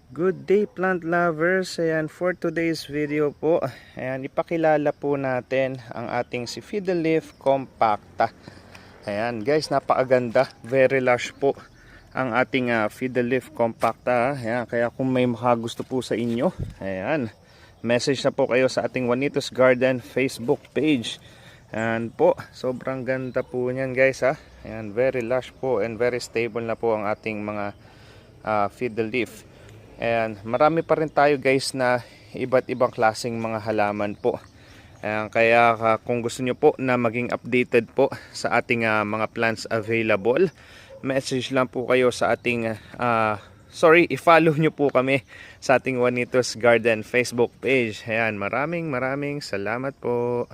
Good day plant lovers. Ayan, for today's video po, ayan, ipakilala po natin ang ating si Fiddleleaf Compacta. Ayan guys, napakaganda, very lush po ang ating Fiddleleaf Compacta. Ayan, kaya kung may makagusto po sa inyo, ayan, message na po kayo sa ating Juanitos Garden Facebook page. Ayan po, sobrang ganda po niyan guys ha. Ayan, very lush po and very stable na po ang ating mga Fiddleleaf. Ayan, marami pa rin tayo guys na iba't ibang klaseng mga halaman po. Ayan, kaya kung gusto nyo po na maging updated po sa ating mga plants available, message lang po kayo sa ating i-follow nyo po kami sa ating Juanitos Garden Facebook page. Ayan, maraming salamat po.